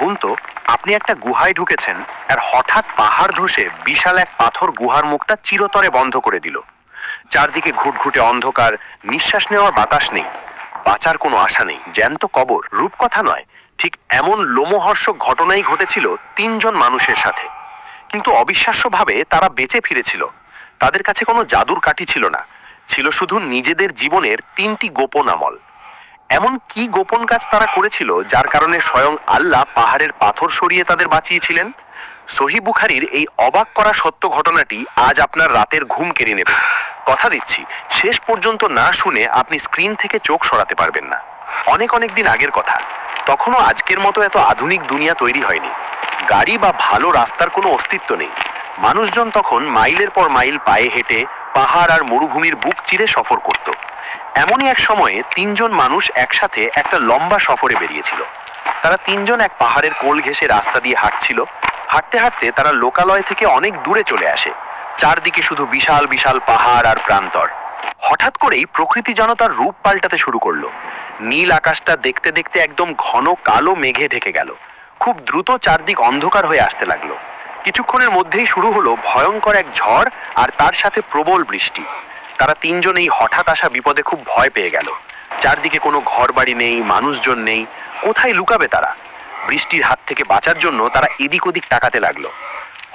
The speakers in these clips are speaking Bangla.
ভাবুন তো, আপনি একটা গুহায় ঢুকেছেন আর হঠাৎ পাহাড় ধসে বিশাল এক পাথর গুহার মুখটা চিরতরে বন্ধ করে দিল। চারদিকে ঘুটঘুটে অন্ধকার, নিঃশ্বাস নেওয়ার বাতাস নেই, বাঁচার কোনো আশা নেই, জ্যান্ত কবর। রূপকথা নয়, ঠিক এমন লোমহর্ষক ঘটনাই ঘটেছিল 3জন মানুষের সাথে। কিন্তু অবিশ্বাস্যভাবে তারা বেঁচে ফিরেছিল। তাদের কাছে কোনো জাদুর কাঠি ছিল না, ছিল শুধু নিজেদের জীবনের 3টি গোপন আমল। এমন কি গোপন কাজ তারা করেছিল যার কারণে স্বয়ং আল্লাহ পাহাড়ের পাথর সরিয়ে তাদের বাঁচিয়েছিলেন? সহিহ বুখারীর এই অবাক করা সত্য ঘটনাটি আজ আপনার রাতের ঘুম কেড়ে নেবে। কথা দিচ্ছি, শেষ পর্যন্ত না শুনে আপনি স্ক্রিন থেকে চোখ সরাতে পারবেন না। অনেক অনেক দিন আগের কথা, তখনও আজকের মতো এত আধুনিক দুনিয়া তৈরি হয়নি। গাড়ি বা ভালো রাস্তার কোনো অস্তিত্ব নেই। মানুষজন তখন মাইলের পর মাইল পায়ে হেঁটে পাহাড় আর মরুভূমির বুক চিরে সফর করত। এমনই এক সময়ে 3জন মানুষ একসাথে একটা লম্বা সফরে বেরিয়েছিল। তারা 3জন এক পাহাড়ের কোল ঘেঁষে রাস্তা দিয়ে হাঁটছিল। হাঁটতে হাঁটতে তারা লোকালয় থেকে অনেক দূরে চলে আসে। চারদিকে শুধু বিশাল বিশাল পাহাড় আর প্রান্তর। হঠাৎ করেই প্রকৃতি যেন তার রূপ পাল্টাতে শুরু করলো। নীল আকাশটা দেখতে দেখতে একদম ঘন কালো মেঘে ঢেকে গেল। খুব দ্রুত চারদিক অন্ধকার হয়ে আসতে লাগলো। কিছুক্ষণের মধ্যেই শুরু হলো ভয়ঙ্কর এক ঝড় আর তার সাথে প্রবল বৃষ্টি। তারা 3জন এই হঠাৎ আসা বিপদে খুব ভয় পেয়ে গেল। চারদিকে কোনো ঘরবাড়ি নেই, মানুষজন নেই, কোথায় লুকাবে তারা? বৃষ্টির হাত থেকে বাঁচার জন্য তারা এদিক ওদিক তাকাতে লাগলো।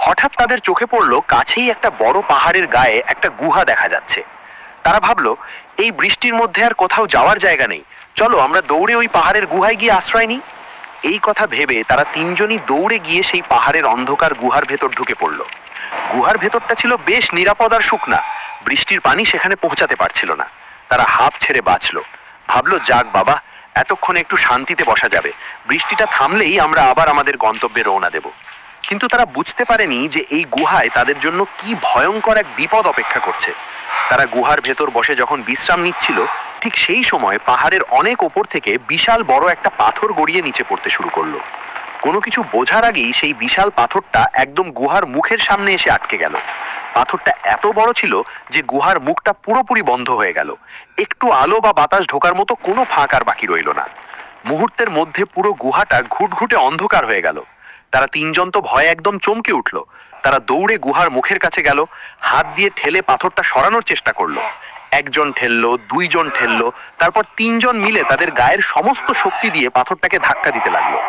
হঠাৎ তাদের চোখে পড়লো কাছেই একটা বড় পাহাড়ের গায়ে একটা গুহা দেখা যাচ্ছে। তারা ভাবলো, এই বৃষ্টির মধ্যে আর কোথাও যাওয়ার জায়গা নেই, চলো আমরা দৌড়ে ওই পাহাড়ের গুহায় গিয়ে আশ্রয় নিই। এই কথা ভেবে তারা 3জনই দৌড়ে গিয়ে সেই পাহাড়ের অন্ধকার গুহার ভেতর ঢুকে পড়ল। গুহার ভেতরটা ছিল বেশ নিরাপদ আর শুকনা। বৃষ্টির পানি সেখানে পৌঁছাতে পারছিল না। তারা হাঁপ ছেড়ে বাঁচলো। ভাবলো, যাক বাবা, এতক্ষণে একটু শান্তিতে বসা যাবে, বৃষ্টিটা থামলেই আমরা আবার আমাদের গন্তব্যে রওনা দেব। কিন্তু তারা বুঝতে পারেনি যে এই গুহায় তাদের জন্য কি ভয়ঙ্কর এক বিপদ অপেক্ষা করছে। তারা গুহার ভেতর বসে যখন বিশ্রাম নিচ্ছিল, ঠিক সেই সময় পাহাড়ের অনেক ওপর থেকে বিশাল বড় একটা পাথর গড়িয়ে নিচে পড়তে শুরু করলো। কোনো কিছু বোঝার আগেই সেই বিশাল পাথরটা একদম গুহার মুখের সামনে এসে আটকে গেল। পাথরটা এত বড় ছিল যে গুহার মুখটা পুরোপুরি বন্ধ হয়ে গেল। একটু আলো বা বাতাস ঢোকার মতো কোনো ফাঁক আর বাকি রইল না। মুহূর্তের মধ্যে পুরো গুহাটা ঘুটঘুটে অন্ধকার হয়ে গেল। তারা 3জন তো ভয়ে একদম চমকে উঠল। তারা দৌড়ে গুহার মুখের কাছে গেল, হাত দিয়ে ঠেলে পাথরটা সরানোর চেষ্টা করলো। একজন ঠেললো, 2জন ঠেললো, তারপর 3জন মিলে তাদের গায়ের সমস্ত শক্তি দিয়ে পাথরটাকে ধাক্কা দিতে লাগলো।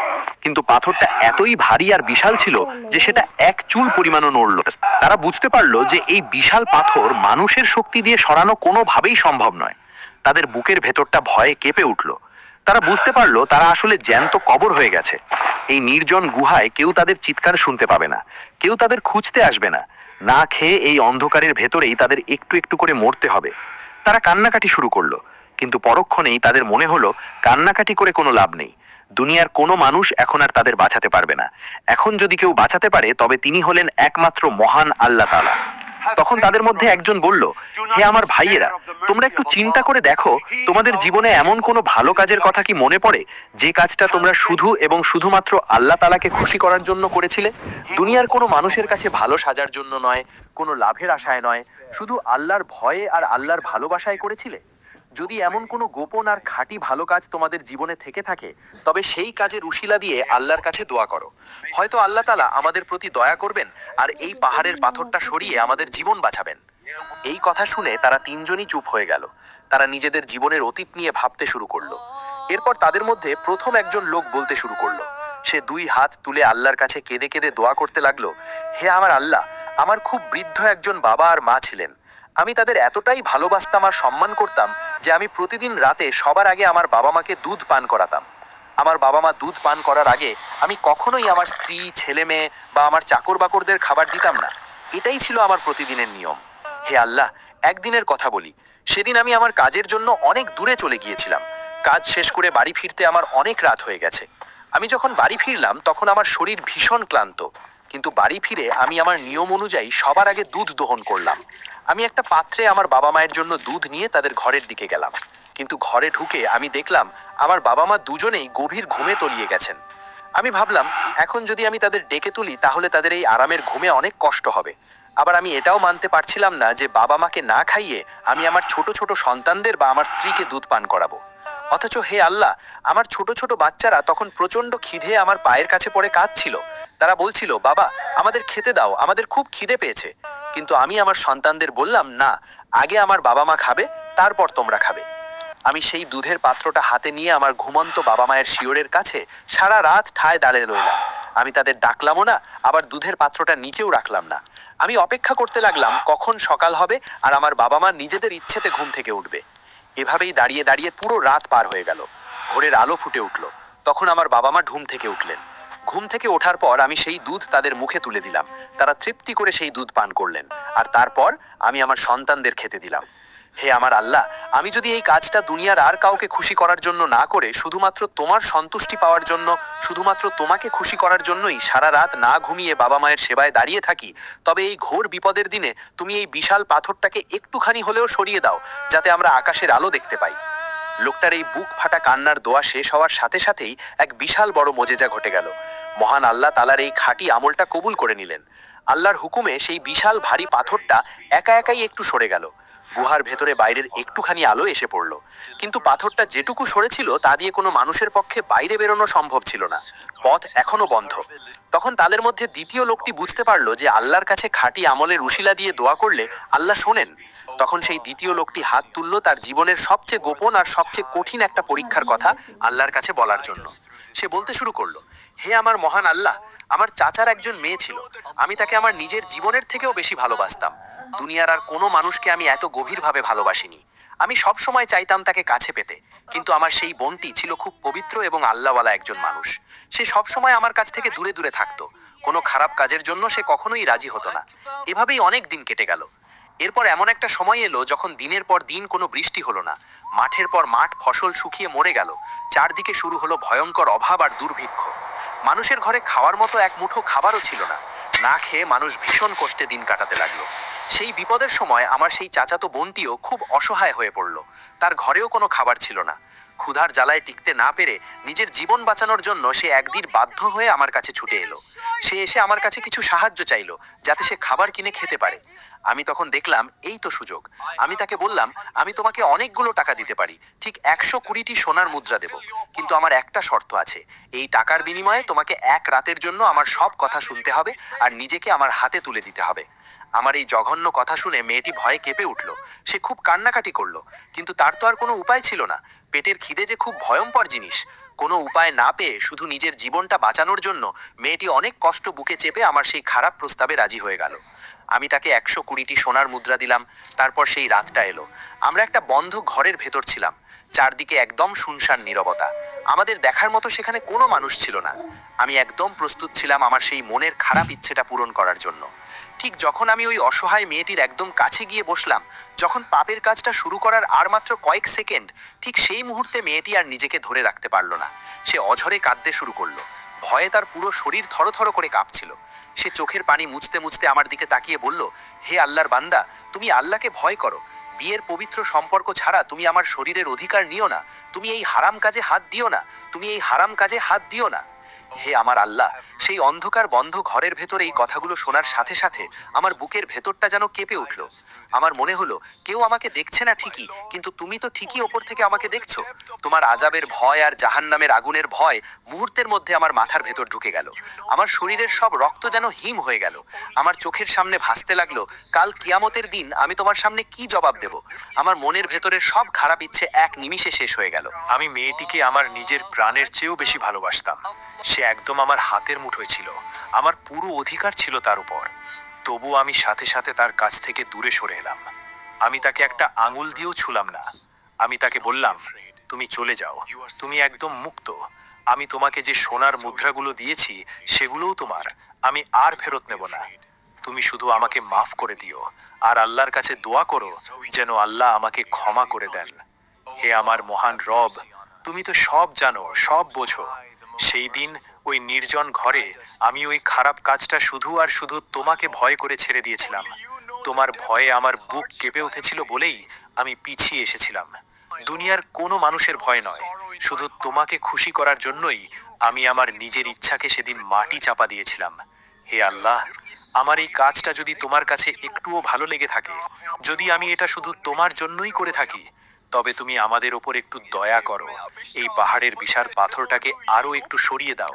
কিন্তু পাথরটা এতই ভারী আর বিশাল ছিল যে সেটা এক চুল পরিমাণও নড়ল না। তারা বুঝতে পারলো যে এই বিশাল পাথর মানুষের শক্তি দিয়ে সরানো কোনোভাবেই সম্ভব নয়। তাদের বুকের ভেতরটা ভয়ে কেঁপে উঠল। তারা বুঝতে পারলো তারা আসলে জ্যান্ত কবর হয়ে গেছে। এই নির্জন গুহায় কেউ তাদের চিৎকার শুনতে পাবে না, কেউ তাদের খুঁজতে আসবে না। না খেয়ে এই অন্ধকারের ভেতরেই তাদের একটু একটু করে মরতে হবে। তারা কান্নাকাটি শুরু করলো, কিন্তু পরক্ষণেই তাদের মনে হলো কান্নাকাটি করে কোনো লাভ নেই। দুনিয়ার কোনো মানুষ এখন আর তাদের বাঁচাতে পারবে না। এখন যদি কেউ বাঁচাতে পারে তবে তিনি হলেন একমাত্র মহান আল্লাহ তাআলা। তখন তাদের মধ্যে একজন বলল, হে আমার ভাইয়েরা, তোমরা একটু চিন্তা করে দেখো, তোমাদের জীবনে এমন কোনো ভালো কাজের কথা কি মনে পড়ে যে কাজটা তোমরা শুধু এবং শুধুমাত্র আল্লাহ তাআলাকে খুশি করার জন্য করেছিলে? দুনিয়ার কোনো মানুষের কাছে ভালো সাজার জন্য নয়, কোনো লাভের আশায় নয়, শুধু আল্লাহর ভয়ে আর আল্লাহর ভালোবাসায় করেছিলে? যদি এমন কোনো গোপন আর খাঁটি ভালো কাজ তোমাদের জীবনে থেকে থাকে, তবে সেই কাজের উশিলা দিয়ে আল্লাহর কাছে দোয়া করো। হয়তো আল্লাহ তাআলা আমাদের প্রতি দয়া করবেন আর এই পাহাড়ের পাথরটা সরিয়ে আমাদের জীবন বাঁচাবেন। এই কথা শুনে তারা 3জনই চুপ হয়ে গেল। তারা নিজেদের জীবনের অতীত নিয়ে ভাবতে শুরু করলো। এরপর তাদের মধ্যে প্রথম একজন লোক বলতে শুরু করলো। সে 2 হাত তুলে আল্লাহর কাছে কেঁদে কেঁদে দোয়া করতে লাগলো, হে আমার আল্লাহ, আমার খুব বৃদ্ধ একজন বাবা আর মা ছিলেন। আমি তাদের এতটাই ভালোবাসতাম আর সম্মান করতাম যে আমি প্রতিদিন রাতে সবার আগে আমার বাবা মাকে দুধ পান করাতাম। আমার বাবা মা দুধ পান করার আগে আমি কখনোই আমার স্ত্রী, ছেলে মেয়ে বা আমার চাকর বাকরদের খাবার দিতাম না। এটাই ছিল আমার প্রতিদিনের নিয়ম। হে আল্লাহ, একদিনের কথা বলি, সেদিন আমি আমার কাজের জন্য অনেক দূরে চলে গিয়েছিলাম। কাজ শেষ করে বাড়ি ফিরতে আমার অনেক রাত হয়ে গেছে। আমি যখন বাড়ি ফিরলাম তখন আমার শরীর ভীষণ ক্লান্ত। কিন্তু বাড়ি ফিরে আমি আমার নিয়ম অনুযায়ী সবার আগে দুধ দোহন করলাম। আমি একটা পাত্রে আমার বাবা মায়ের জন্য দুধ নিয়ে তাদের ঘরের দিকে গেলাম। কিন্তু ঘরে ঢুকে আমি দেখলাম আমার বাবা মা দুজনেই গভীর ঘুমে তলিয়ে গেছেন। আমি ভাবলাম, এখন যদি আমি তাদের ডেকে তুলি তাহলে তাদের এই আরামের ঘুমে অনেক কষ্ট হবে। আবার আমি এটাও মানতে পারছিলাম না যে বাবা মাকে না খাইয়ে আমি আমার ছোট ছোট সন্তানদের বা আমার স্ত্রীকে দুধ পান করাবো। অথচ হে আল্লাহ, আমার ছোট ছোট বাচ্চারা তখন প্রচন্ড খিদে আমার পায়ের কাছে পড়ে কাঁদছিল। তারা বলছিল, বাবা আমাদের খেতে দাও, আমাদের খুব খিদে পেয়েছে। কিন্তু আমি আমার সন্তানদের বললাম, না, আগে আমার বাবা মা খাবে, তারপর তোমরা খাবে। আমি সেই দুধের পাত্রটা হাতে নিয়ে আমার ঘুমন্ত বাবা মায়ের শিয়রের কাছে সারা রাত ঠায় দাঁড়িয়ে রইলাম। আমি তাদের ডাকলামও না, আবার দুধের পাত্রটা নিচেও রাখলাম না। আমি অপেক্ষা করতে লাগলাম কখন সকাল হবে আর আমার বাবা মা নিজেদের ইচ্ছেতে ঘুম থেকে উঠবে। এভাবেই দাঁড়িয়ে দাঁড়িয়ে পুরো রাত পার হয়ে গেল। ভোরের আলো ফুটে উঠল। তখন আমার বাবা মা ঘুম থেকে উঠলেন। ঘুম থেকে ওঠার পর আমি সেই দুধ তাদের মুখে তুলে দিলাম। তারা তৃপ্তি করে সেই দুধ পান করলেন। আর তারপর আমি আমার সন্তানদের খেতে দিলাম। হে আমার আল্লাহ, আমি যদি এই কাজটা দুনিয়ার আর কাউকে খুশি করার জন্য না করে শুধুমাত্র তোমার সন্তুষ্টি পাওয়ার জন্য, শুধুমাত্র তোমাকে খুশি করার জন্যই সারা রাত না ঘুমিয়ে বাবা মায়ের সেবায় দাঁড়িয়ে থাকি, তবে এই ঘোর বিপদের দিনে তুমি এই বিশাল পাথরটাকে একটুখানি হলেও সরিয়ে দাও, যাতে আমরা আকাশের আলো দেখতে পাই। লোকটার এই বুক ফাটা কান্নার দোয়া শেষ হওয়ার সাথে সাথেই এক বিশাল বড় মোজেজা ঘটে গেল। মহান আল্লাহ তালার এই খাঁটি আমলটা কবুল করে নিলেন। আল্লাহর হুকুমে সেই বিশাল ভারী পাথরটা একা একাই একটু সরে গেল। গুহার ভেতরে বাইরের একটুখানি আলো এসে পড়ল। কিন্তু পাথরটা যেটুকু সরেছিল তা দিয়ে কোনো মানুষের পক্ষে বাইরে বেরোনো সম্ভব ছিল না। পথ এখনো বন্ধ। তখন তাদের মধ্যে দ্বিতীয় লোকটি বুঝতে পারলো যে আল্লাহর কাছে খাঁটি আমলের উশিলা দিয়ে দোয়া করলে আল্লাহ শোনেন। তখন সেই দ্বিতীয় লোকটি হাত তুলল তার জীবনের সবচেয়ে গোপন আর সবচেয়ে কঠিন একটা পরীক্ষার কথা আল্লাহর কাছে বলার জন্য। সে বলতে শুরু করলো, হে আমার মহান আল্লাহ, আমার চাচার একজন মেয়ে ছিল। আমি তাকে আমার নিজের জীবনের থেকেও বেশি ভালোবাসতাম। দুনিয়ার আর কোনো মানুষকে আমি এত গভীরভাবে ভালোবাসিনি। আমি সব সময় চাইতাম তাকে কাছে পেতে। কিন্তু আমার সেই বোনটি ছিল খুব পবিত্র এবং আল্লাহওয়ালা একজন মানুষ। সে সব সময় আমার কাছ থেকে দূরে দূরে থাকতো। কোনো খারাপ কাজের জন্য সে কখনোই রাজি হতো না। এভাবেই অনেক দিন কেটে গেল। এরপর এমন একটা সময় এলো যখন দিনের পর দিন কোনো বৃষ্টি হলো না। মাঠের পর মাঠ ফসল শুকিয়ে মরে গেল। চারদিকে শুরু হলো ভয়ঙ্কর অভাব আর দুর্ভিক্ষ। মানুষের ঘরে খাওয়ার মতো এক মুঠো খাবারও ছিল না। না খেয়ে মানুষ ভীষণ কষ্টে দিন কাটাতে লাগলো। সেই বিপদের সময় আমার সেই চাচাতো বোনটিও খুব অসহায় হয়ে পড়ল। তার ঘরেও কোনো খাবার ছিল না। ক্ষুধার জ্বালায় টিকতে না পেরে নিজের জীবন বাঁচানোর জন্য সে একদিন বাধ্য হয়ে আমার কাছে ছুটে এলো। সে এসে আমার কাছে কিছু সাহায্য চাইলো, যাতে সে খাবার কিনে খেতে পারে। আমি তখন দেখলাম এই তো সুযোগ। আমি তাকে বললাম, আমি তোমাকে অনেকগুলো টাকা দিতে পারি, ঠিক 120টি সোনার মুদ্রা দেব। কিন্তু আমার একটা শর্ত আছে। এই টাকার বিনিময়ে তোমাকে এক রাতের জন্য আমার সব কথা শুনতে হবে আর নিজেকে আমার হাতে তুলে দিতে হবে। আমার এই জঘন্য কথা শুনে মেয়েটি ভয়ে কেঁপে উঠল। সে খুব কান্নাকাটি করলো। কিন্তু তার তো আর কোনো উপায় ছিল না। পেটের খিদে যে খুব ভয়ঙ্কর জিনিস। কোনো উপায় না পেয়ে শুধু নিজের জীবনটা বাঁচানোর জন্য মেয়েটি অনেক কষ্ট বুকে চেপে আমার সেই খারাপ প্রস্তাবে রাজি হয়ে গেল। আমি তাকে 120টি সোনার মুদ্রা দিলাম। তারপর সেই রাতটা এলো। আমরা একটা বন্ধ ঘরের ভেতর ছিলাম। চারদিকে একদম শুনশান নীরবতা। আমাদের দেখার মতো সেখানে কোনো মানুষ ছিল না। আমি একদম প্রস্তুত ছিলাম আমার সেই মনের খারাপ ইচ্ছেটা পূরণ করার জন্য। ঠিক যখন আমি ওই অসহায় মেয়েটির একদম কাছে গিয়ে বসলাম, যখন পাপের কাজটা শুরু করার আর মাত্র কয়েক সেকেন্ড, ঠিক সেই মুহূর্তে মেয়েটি আর নিজেকে ধরে রাখতে পারল না। সে অঝরে কাঁদতে শুরু করলো। ভয়ে তার পুরো শরীর থরথর করে কাঁপছিল। সে চোখের পানি মুছতে মুছতে আমার দিকে তাকিয়ে বলল, হে আল্লাহর বান্দা, তুমি আল্লাহকে ভয় করো। বিয়ের পবিত্র সম্পর্ক ছাড়া তুমি আমার শরীরের অধিকার নিও না। তুমি এই হারাম কাজে হাত দিও না। তুমি এই হারাম কাজে হাত দিও না। হে আমার আল্লাহ, সেই অন্ধকার বন্ধ ঘরের ভেতরে এই কথাগুলো শোনার সাথে সাথে আমার বুকের ভেতরটা যেন কেঁপে উঠল। আমার মনে হলো কেউ আমাকে দেখছে না ঠিকই, কিন্তু তুমি তো ঠিকই ওপর থেকে আমাকে দেখছো। তোমার আযাবের ভয় আর জাহান্নামের আগুনের ভয় মুহূর্তের মধ্যে আমার মাথার ভেতর ঢুকে গেল। আমার শরীরের সব রক্ত যেন হিম হয়ে গেল। আমার চোখের সামনে ভাসতে লাগলো, কাল কিয়ামতের দিন আমি তোমার সামনে কি জবাব দেব। আমার মনের ভেতরের সব খারাপ ইচ্ছে এক নিমিষে শেষ হয়ে গেল। আমি মেয়েটিকে আমার নিজের প্রাণের চেয়েও বেশি ভালোবাসতাম। সে একদম আমার হাতের মুঠোয় ছিল। আমার পুরো অধিকার ছিল তার উপর। তবু আমি সাথে সাথে তার কাছ থেকে দূরে সরে এলাম। আমি তাকে একটা আঙুল দিয়েও ছুলাম না। আমি তাকে বললাম, তুমি চলে যাও, তুমি একদম মুক্ত। আমি তোমাকে যে সোনার মুদ্রাগুলো দিয়েছি সেগুলোও তোমার। আমি আর ফেরত নেব না। তুমি শুধু আমাকে মাফ করে দিও আর আল্লাহর কাছে দোয়া করো যেন আল্লাহ আমাকে ক্ষমা করে দেন। হে আমার মহান রব, তুমি তো সব জানো, সব বোঝো। সেই দিন ওই নির্জন ঘরে আমি ওই খারাপ কাজটা শুধু আর শুধু তোমাকে ভয় করে ছেড়ে দিয়েছিলাম। তোমার ভয়ে আমার বুক কেঁপে উঠেছিল বলেই আমি পিছিয়ে এসেছিলাম। দুনিয়ার কোনো মানুষের ভয় নয়, শুধু তোমাকে খুশি করার জন্যই আমি আমার নিজের ইচ্ছাকে সেদিন মাটি চাপা দিয়েছিলাম। হে আল্লাহ, আমার এই কাজটা যদি তোমার কাছে একটুও ভালো লেগে থাকে, যদি আমি এটা শুধু তোমার জন্যই করে থাকি, তবে তুমি আমাদের ওপর একটু দয়া করো, এই পাহাড়ের বিশাল পাথরটাকে আরো একটু সরিয়ে দাও,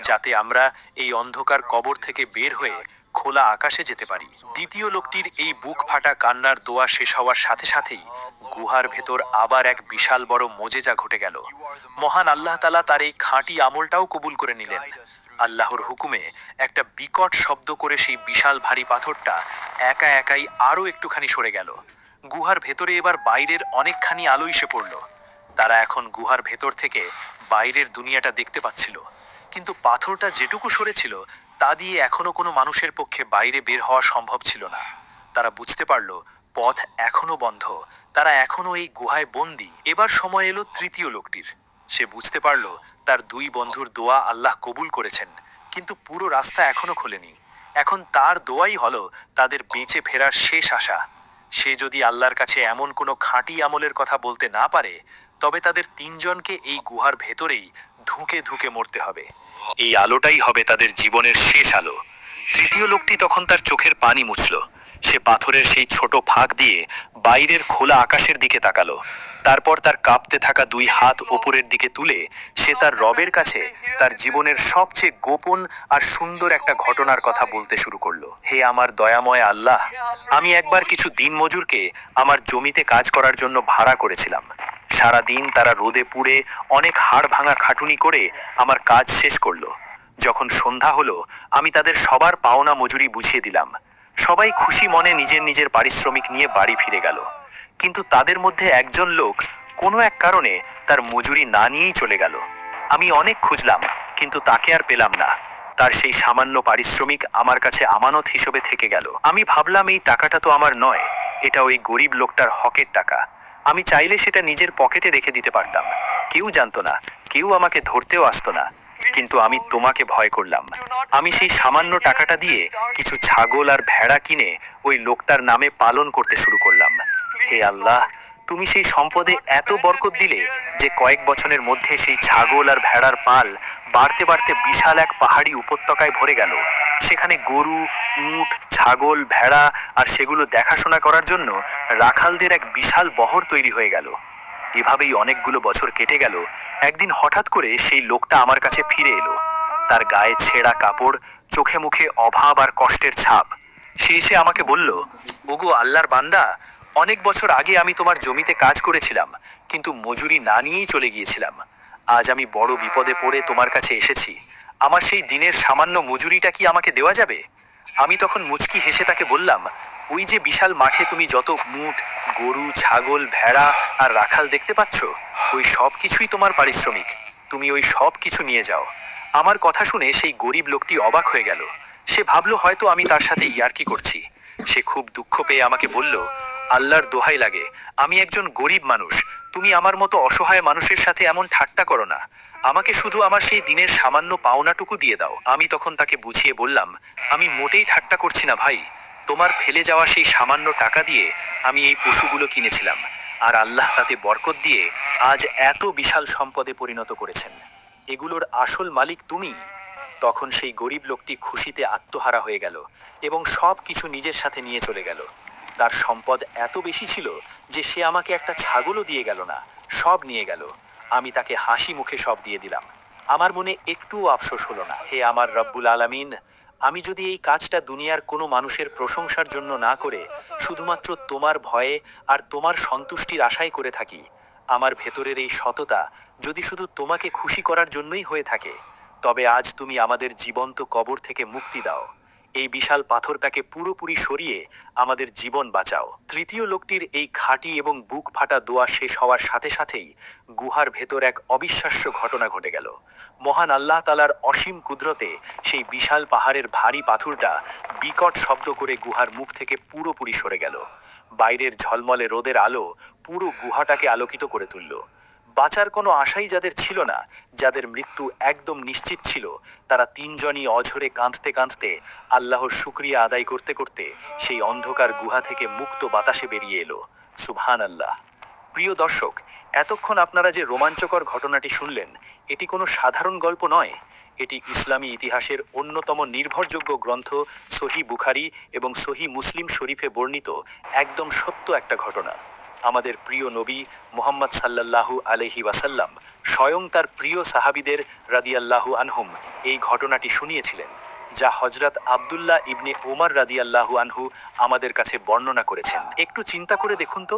যাতে আমরা এই অন্ধকার কবর থেকে বের হয়ে খোলা আকাশে যেতে পারি। দ্বিতীয় লোকটির এই বুক ফাটা কান্নার দোয়া শেষ হওয়ার সাথে সাথেই গুহার ভেতর আবার এক বিশাল বড় মোজেজা ঘটে গেল। মহান আল্লাহ তাআলা তার এই খাঁটি আমলটাও কবুল করে নিলেন। আল্লাহর হুকুমে একটা বিকট শব্দ করে সেই বিশাল ভারী পাথরটা একা একাই আরো একটুখানি সরে গেল। গুহার ভেতরে এবার বাইরের অনেকখানি আলো এসে পড়ল। তারা এখন গুহার ভেতর থেকে বাইরের দুনিয়াটা দেখতে পাচ্ছিল, কিন্তু পাথরটা যেটুকু সরেছিল তা দিয়ে এখনো কোনো মানুষের পক্ষে বাইরে বের হওয়া সম্ভব ছিল না। তারা বুঝতে পারল পথ এখনো বন্ধ, তারা এখনো এই গুহায় বন্দী। এবার সময় এলো তৃতীয় লোকটির। সে বুঝতে পারল তার দুই বন্ধুর দোয়া আল্লাহ কবুল করেছেন, কিন্তু পুরো রাস্তা এখনো খোলেনি। এখন তার দোয়াই হলো তাদের বেঁচে ফেরার শেষ আশা। সে যদি আল্লাহর কাছে এমন কোনো খাঁটি আমলের কথা বলতে না পারে, তবে তাদের তিনজনকে এই গুহার ভেতরেই ধুঁকে ধুঁকে মরতে হবে। এই আলোটাই হবে তাদের জীবনের শেষ আলো। তৃতীয় লোকটি তখন তার চোখের পানি মুছল। সে পাথরের সেই ছোট ফাঁক দিয়ে বাইরের খোলা আকাশের দিকে তাকালো। তারপর তার কাঁপতে থাকা দুই হাত ওপরের দিকে তুলে সে তার রবের কাছে তার জীবনের সবচেয়ে গোপন আর সুন্দর একটা ঘটনার কথা বলতে শুরু করলো। হে আমার দয়াময় আল্লাহ, আমি একবার কিছু দিনমজুরকে আমার জমিতে কাজ করার জন্য ভাড়া করেছিলাম। সারা দিন তারা রোদে পুড়ে অনেক হাড় ভাঙা খাটুনি করে আমার কাজ শেষ করলো। যখন সন্ধ্যা হলো, আমি তাদের সবার পাওনা মজুরি বুঝিয়ে দিলাম। সবাই খুশি মনে নিজের নিজের পারিশ্রমিক নিয়ে বাড়ি ফিরে গেল। কিন্তু তাদের মধ্যে একজন লোক কোনো এক কারণে তার মজুরি না নিয়েই চলে গেল। আমি অনেক খুঁজলাম, কিন্তু তাকে আর পেলাম না। তার সেই সামান্য পারিশ্রমিক আমার কাছে আমানত হিসেবে থেকে গেল। আমি ভাবলাম এই টাকাটা তো আমার নয়, এটা ওই গরিব লোকটার হকের টাকা। আমি চাইলে সেটা নিজের পকেটে রেখে দিতে পারতাম। কেউ জানতো না, কেউ আমাকে ধরতেও আসতো না। কিন্তু আমি তোমাকে ভয় করলাম। আমি সেই সামান্য টাকাটা দিয়ে কিছু ছাগল আর ভেড়া কিনে ওই লোকটার নামে পালন করতে শুরু করলাম। হে আল্লাহ, তুমি সেই সম্পদে এত বরকত দিলে যে কয়েক বছরের মধ্যে সেই ছাগল আর ভেড়ার পাল বাড়তে বাড়তে বিশাল এক পাহাড়ি উপত্যকায় ভরে গেল। সেখানে গরু, উট, ছাগল, ভেড়া আর সেগুলো দেখাশোনা করার জন্য রাখালদের এক বিশাল বহর তৈরি হয়ে গেল। এভাবেই অনেকগুলো বছর কেটে গেল। একদিন হঠাৎ করে সেই লোকটা আমার কাছে ফিরে এলো। তার গায়ে ছেঁড়া কাপড়, চোখে মুখে অভাব আর কষ্টের ছাপ। সে এসে আমাকে বলল, ওগো আল্লাহর বান্দা, অনেক বছর আগে আমি তোমার জমিতে কাজ করেছিলাম, কিন্তু মজুরি না নিয়েই চলে গিয়েছিলাম। আজ আমি বড় বিপদে পড়ে তোমার কাছে এসেছি। আমার সেই দিনের সামান্য মজুরিটা কি আমাকে দেওয়া যাবে? আমি তখন মুচকি হেসে তাকে বললাম, ওই যে বিশাল মাঠে তুমি যত উট, গরু, ছাগল, ভেড়া আর রাখাল দেখতে পাচ্ছ, ওই সব কিছুই তোমার পারিশ্রমিক। তুমি ওই সব কিছু নিয়ে যাও। আমার কথা শুনে সেই গরিব লোকটি অবাক হয়ে গেল। সে ভাবলো হয়তো আমি তার সাথে ইয়ার্কি করছি। সে খুব দুঃখ পেয়ে আমাকে বলল, আল্লাহর দোহাই লাগে, আমি একজন গরিব মানুষ। তুমি আমার মতো অসহায় মানুষের সাথে এমন ঠাট্টা করো না। আমাকে শুধু আমার সেই দিনের সামান্য পাওনাটুকু দিয়ে দাও। আমি তখন তাকে বুঝিয়ে বললাম, আমি মোটেই ঠাট্টা করছি না ভাই। তোমার ফেলে যাওয়া সেই সামান্য টাকা দিয়ে আমি এই পশুগুলো কিনেছিলাম, আর আল্লাহ তাতে বরকত দিয়ে আজ এত বিশাল সম্পদে পরিণত করেছেন। এগুলোর আসল মালিক তুমি। তখন সেই গরিব লোকটি খুশিতে আত্মহারা হয়ে গেল এবং সব কিছু নিজের সাথে নিয়ে চলে গেল। তার সম্পদ এত বেশি ছিল যে সে আমাকে একটা ছাগলও দিয়ে গেল না, সব নিয়ে গেল। আমি তাকে হাসি মুখে সব দিয়ে দিলাম। আমার মনে একটুও আফসোস হলো না। হে আমার রব্বুল আলামিন, আমি যদি এই কাজটা দুনিয়ার কোনো মানুষের প্রশংসার জন্য না করে শুধুমাত্র তোমার ভয়ে আর তোমার সন্তুষ্টির আশায় করে থাকি, আমার ভেতরের এই সততা যদি শুধু তোমাকে খুশি করার জন্যই হয়ে থাকে, তবে আজ তুমি আমাদের জীবন্ত কবর থেকে মুক্তি দাও। এই বিশাল পাথরটাকে পুরোপুরি সরিয়ে আমাদের জীবন বাঁচাও। তৃতীয় লোকটির এই খাঁটি এবং বুক ফাটা দোয়া শেষ হওয়ার সাথে সাথেই গুহার ভেতর এক অবিশ্বাস্য ঘটনা ঘটে গেল। মহান আল্লাহ তাআলার অসীম কুদরতে সেই বিশাল পাহাড়ের ভারী পাথরটা বিকট শব্দ করে গুহার মুখ থেকে পুরোপুরি সরে গেল। বাইরের ঝলমলে রোদের আলো পুরো গুহাটাকে আলোকিত করে তুলল। বাঁচার কোনো আশাই যাদের ছিল না, যাদের মৃত্যু একদম নিশ্চিত ছিল, তারা তিনজনই অঝরে কাঁদতে কাঁদতে আল্লাহর শুকরিয়া আদায় করতে করতে সেই অন্ধকার গুহা থেকে মুক্ত বাতাসে বেরিয়ে এলো। সুবহানাল্লাহ। প্রিয় দর্শক, এতক্ষণ আপনারা যে রোমাঞ্চকর ঘটনাটি শুনলেন, এটি কোনো সাধারণ গল্প নয়। এটি ইসলামী ইতিহাসের অন্যতম নির্ভরযোগ্য গ্রন্থ সহিহ বুখারী এবং সহিহ মুসলিম শরীফে বর্ণিত একদম সত্য একটা ঘটনা। আমাদের প্রিয় নবী মুহাম্মদ সাল্লাল্লাহু আলাইহি ওয়াসাল্লাম স্বয়ং তার প্রিয় সাহাবীদের রাদিয়াল্লাহু আনহুম এই ঘটনাটি শুনিয়েছিলেন, যা হযরত আব্দুল্লাহ ইবনে ওমর রাদিয়াল্লাহু আনহু আমাদের কাছে বর্ণনা করেছেন। একটু চিন্তা করে দেখুন তো,